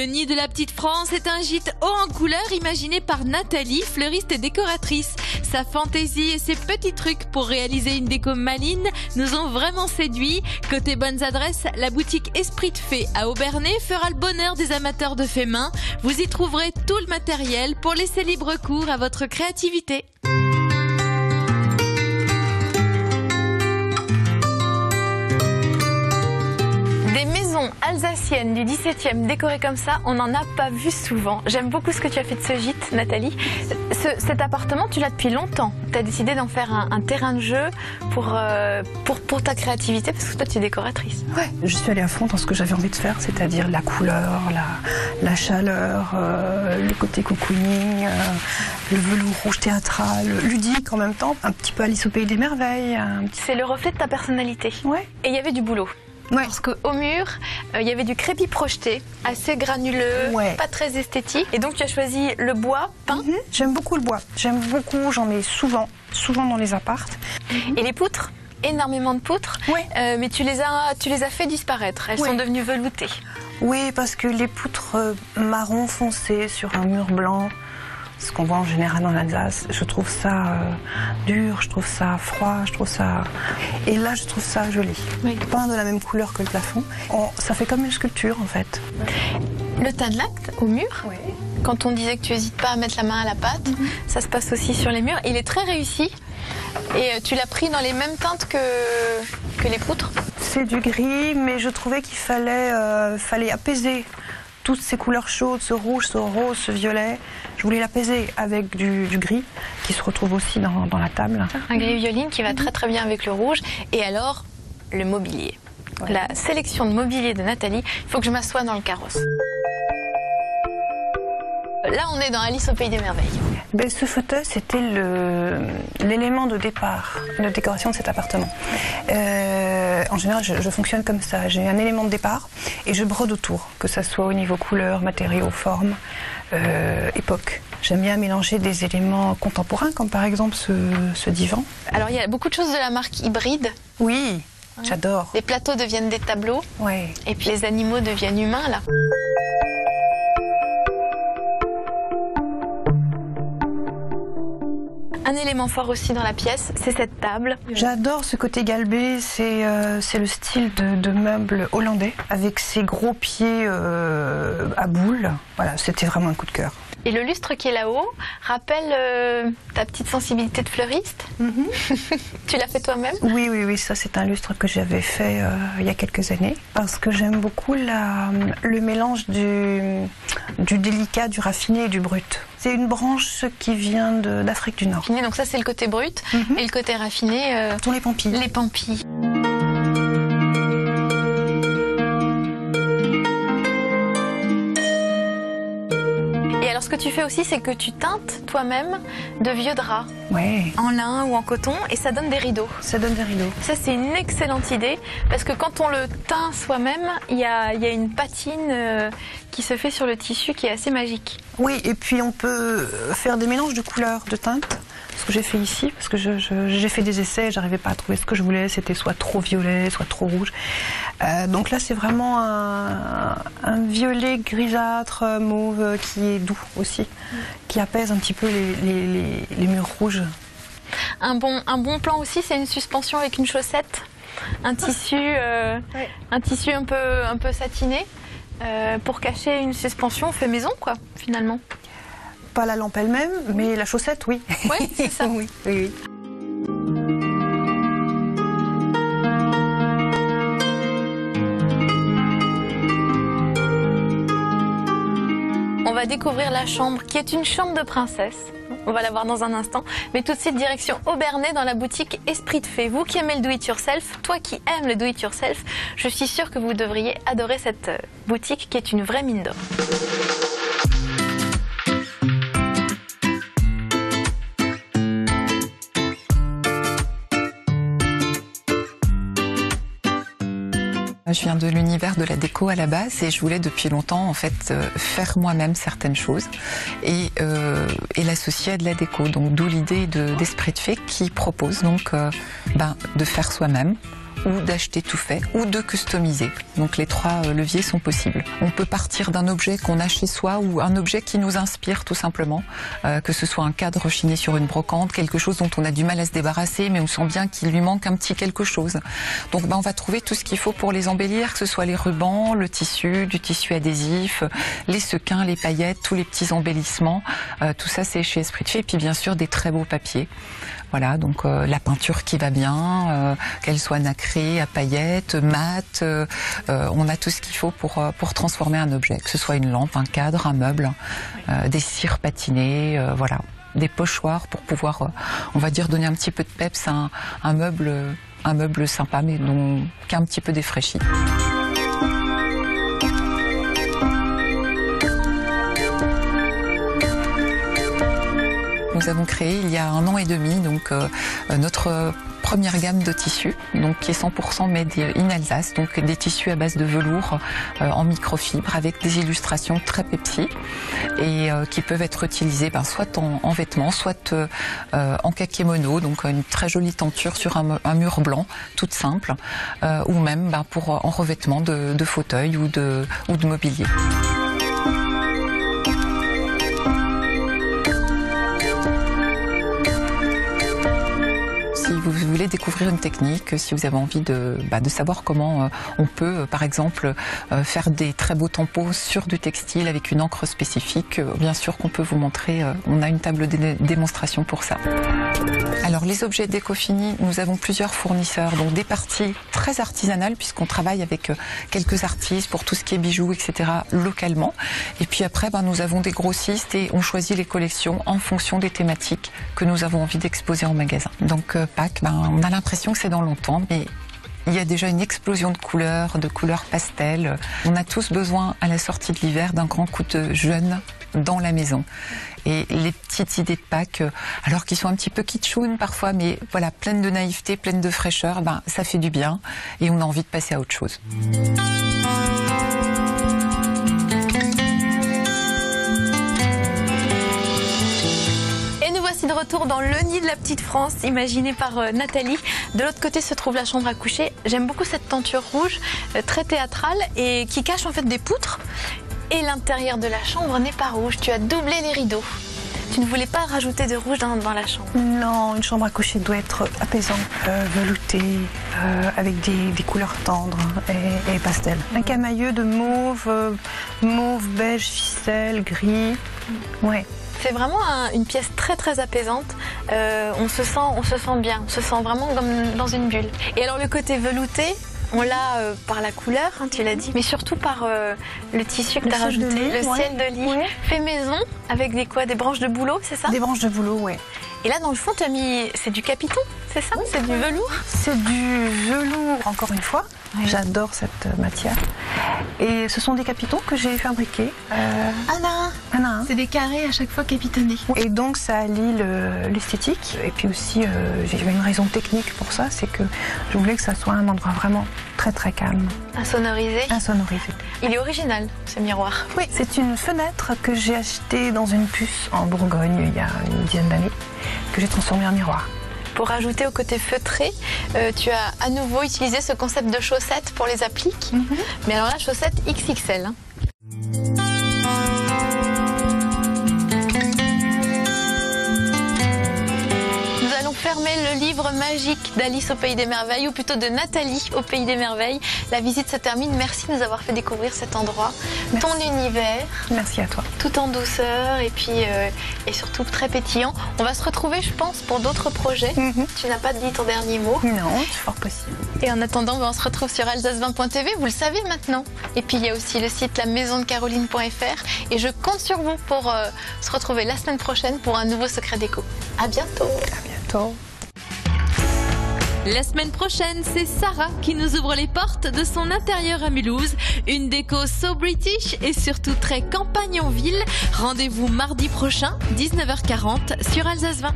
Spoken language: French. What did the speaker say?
Le nid de la petite France est un gîte haut en couleurs imaginé par Nathalie, fleuriste et décoratrice. Sa fantaisie et ses petits trucs pour réaliser une déco maligne nous ont vraiment séduits. Côté bonnes adresses, la boutique Esprit de Fée à Obernai fera le bonheur des amateurs de fait main. Vous y trouverez tout le matériel pour laisser libre cours à votre créativité. Des maisons alsaciennes du 17e décorées comme ça, on n'en a pas vu souvent. J'aime beaucoup ce que tu as fait de ce gîte, Nathalie. Cet appartement, tu l'as depuis longtemps. Tu as décidé d'en faire un terrain de jeu pour ta créativité, parce que toi, tu es décoratrice. Ouais, je suis allée à fond dans ce que j'avais envie de faire, c'est-à-dire la couleur, la chaleur, le côté cocooning, le velours rouge théâtral, ludique en même temps, un petit peu Alice au Pays des Merveilles. C'est le reflet de ta personnalité. Ouais. Et il y avait du boulot. Ouais. Parce qu'au mur, il y avait du crépi projeté, assez granuleux, ouais. Pas très esthétique. Et donc tu as choisi le bois peint. J'aime beaucoup le bois. J'aime beaucoup, j'en ai souvent dans les appartes. Et les poutres, énormément de poutres. Ouais. Mais tu les as fait disparaître. Elles sont devenues veloutées. Oui, parce que les poutres marron foncé sur un mur blanc, ce qu'on voit en général en Alsace, je trouve ça dur, je trouve ça froid, je trouve ça... Et là, je trouve ça joli. Oui. Peint de la même couleur que le plafond. Ça fait comme une sculpture, en fait. Le tas de laque au mur, oui. Quand on disait que tu n'hésites pas à mettre la main à la pâte, ça se passe aussi sur les murs. Il est très réussi. Et tu l'as pris dans les mêmes teintes que les poutres. C'est du gris, mais je trouvais qu'il fallait apaiser toutes ces couleurs chaudes, ce rouge, ce rose, ce violet. Je voulais l'apaiser avec du gris qui se retrouve aussi dans la table. Un gris violine qui va très très bien avec le rouge. Et alors, le mobilier. Ouais. La sélection de mobilier de Nathalie, il faut que je m'assoie dans le carrosse. Là, on est dans Alice au Pays des Merveilles. Ben, ce fauteuil, c'était l'élément de départ, de décoration de cet appartement. En général, je fonctionne comme ça. J'ai un élément de départ et je brode autour, que ça soit au niveau couleur, matériaux, forme, époque. J'aime bien mélanger des éléments contemporains, comme par exemple ce divan. Alors, il y a beaucoup de choses de la marque Hybride. Oui, j'adore. Les plateaux deviennent des tableaux. Ouais. Et puis les animaux deviennent humains, là. Un élément fort aussi dans la pièce, c'est cette table. J'adore ce côté galbé, c'est le style de meubles hollandais, avec ses gros pieds à boules. Voilà, c'était vraiment un coup de cœur. Et le lustre qui est là-haut rappelle ta petite sensibilité de fleuriste. Tu l'as fait toi-même? Oui, ça c'est un lustre que j'avais fait il y a quelques années, parce que j'aime beaucoup le mélange du délicat, du raffiné et du brut. C'est une branche qui vient d'Afrique du Nord. Donc ça c'est le côté brut, et le côté raffiné... sont les pampilles. Les pampilles. Alors ce que tu fais aussi, c'est que tu teintes toi-même de vieux draps, en lin ou en coton, et ça donne des rideaux. Ça donne des rideaux. Ça c'est une excellente idée, parce que quand on le teint soi-même, il y a une patine qui se fait sur le tissu qui est assez magique. Oui, et puis on peut faire des mélanges de couleurs, de teintes. Ce que j'ai fait ici, parce que j'ai fait des essais, j'arrivais pas à trouver ce que je voulais, c'était soit trop violet, soit trop rouge. Donc là c'est vraiment un violet grisâtre, mauve, qui est doux aussi, qui apaise un petit peu les murs rouges. Un bon plan aussi, c'est une suspension avec une chaussette, un tissu un peu satiné, pour cacher une suspension fait maison quoi, finalement. Pas la lampe elle-même, mais la chaussette, oui. Oui, c'est ça. Oui. On va découvrir la chambre, qui est une chambre de princesse. On va la voir dans un instant. Mais tout de suite, direction Obernai, dans la boutique Esprit de Fée. Vous qui aimez le do-it-yourself, toi qui aimes le do-it-yourself, je suis sûre que vous devriez adorer cette boutique qui est une vraie mine d'or. Je viens de l'univers de la déco à la base et je voulais depuis longtemps en fait faire moi-même certaines choses et l'associer à de la déco. Donc d'où l'idée d'Esprit de Fée qui propose donc de faire soi-même ou d'acheter tout fait ou de customiser. Donc les 3 leviers sont possibles. On peut partir d'un objet qu'on a chez soi ou un objet qui nous inspire tout simplement, que ce soit un cadre chiné sur une brocante, quelque chose dont on a du mal à se débarrasser mais on sent bien qu'il lui manque un petit quelque chose. Donc on va trouver tout ce qu'il faut pour les embellir, que ce soit les rubans, le tissu, du tissu adhésif, les sequins, les paillettes, tous les petits embellissements, tout ça c'est chez Esprit de Fée. Et puis bien sûr des très beaux papiers. Voilà, donc la peinture qui va bien, qu'elle soit nacrée, à paillettes, mate, on a tout ce qu'il faut pour transformer un objet, que ce soit une lampe, un cadre, un meuble, des cires patinées, voilà, des pochoirs pour pouvoir, on va dire, donner un petit peu de peps à un meuble sympa, mais qui est un petit peu défraîchi. Nous avons créé il y a 1 an et demi donc notre première gamme de tissus, donc qui est 100% made in Alsace, donc des tissus à base de velours en microfibre avec des illustrations très pepsi et qui peuvent être utilisés soit en vêtements, soit en kakémono, donc une très jolie tenture sur un mur blanc, toute simple, ou même en revêtement de fauteuil ou de mobilier. Si vous voulez découvrir une technique, si vous avez envie de savoir comment on peut, par exemple, faire des très beaux tampons sur du textile avec une encre spécifique, bien sûr qu'on peut vous montrer, on a une table de démonstration pour ça. Alors les objets déco-finis, nous avons plusieurs fournisseurs, donc des parties très artisanales puisqu'on travaille avec quelques artistes pour tout ce qui est bijoux, etc. localement. Et puis après, nous avons des grossistes et on choisit les collections en fonction des thématiques que nous avons envie d'exposer en magasin. Donc Pâques, on a l'impression que c'est dans longtemps, mais il y a déjà une explosion de couleurs pastel. On a tous besoin à la sortie de l'hiver d'un grand coup de jeune dans la maison. Et les petites idées de Pâques, alors qu'ils sont un petit peu kitschounes parfois, mais voilà, pleines de naïveté, pleines de fraîcheur, ça fait du bien et on a envie de passer à autre chose. De retour dans le nid de la petite France, imaginé par Nathalie. De l'autre côté se trouve la chambre à coucher. J'aime beaucoup cette tenture rouge, très théâtrale et qui cache en fait des poutres. Et l'intérieur de la chambre n'est pas rouge. Tu as doublé les rideaux. Tu ne voulais pas rajouter de rouge dans la chambre? Non, une chambre à coucher doit être apaisante, veloutée, avec des couleurs tendres et pastel. Un camailleux de mauve, beige, ficelle, gris. Ouais. C'est vraiment une pièce très très apaisante. On se sent bien, on se sent vraiment comme dans une bulle. Et alors le côté velouté, on l'a par la couleur, tu l'as dit, mais surtout par le tissu que tu as rajouté, le ciel de lit, fait maison avec des branches de bouleau, c'est ça? Des branches de bouleau, ouais. Et là, dans le fond, tu as mis, c'est du capiton, c'est ça? C'est du velours? C'est du velours, encore une fois. Oui. J'adore cette matière. Et ce sont des capitons que j'ai fabriqués. Un. C'est des carrés à chaque fois capitonnés. Et donc, ça allie l'esthétique. Et puis aussi, j'ai une raison technique pour ça, c'est que je voulais que ça soit un endroit vraiment très très calme. Insonorisé. Insonorisé. Il est original, ce miroir. Oui, c'est une fenêtre que j'ai achetée dans une puce en Bourgogne il y a une dizaine d'années, que j'ai transformée en miroir. Pour ajouter au côté feutré, tu as à nouveau utilisé ce concept de chaussettes pour les appliques. Mais alors là, chaussettes XXL. Fermer le livre magique d'Alice au Pays des Merveilles, ou plutôt de Nathalie au Pays des Merveilles. La visite se termine. Merci de nous avoir fait découvrir cet endroit, ton univers. Merci à toi. Tout en douceur et puis et surtout très pétillant. On va se retrouver, je pense, pour d'autres projets. Tu n'as pas dit ton dernier mot? Non, c'est fort possible. Et en attendant, on se retrouve sur alsace20.tv, vous le savez maintenant. Et puis il y a aussi le site lamaisondecaroline.fr et je compte sur vous pour se retrouver la semaine prochaine pour un nouveau Secret Déco. À bientôt. À bientôt. La semaine prochaine, c'est Sarah qui nous ouvre les portes de son intérieur à Mulhouse. Une déco so british et surtout très campagne en ville. Rendez-vous mardi prochain, 19h40 sur Alsace 20.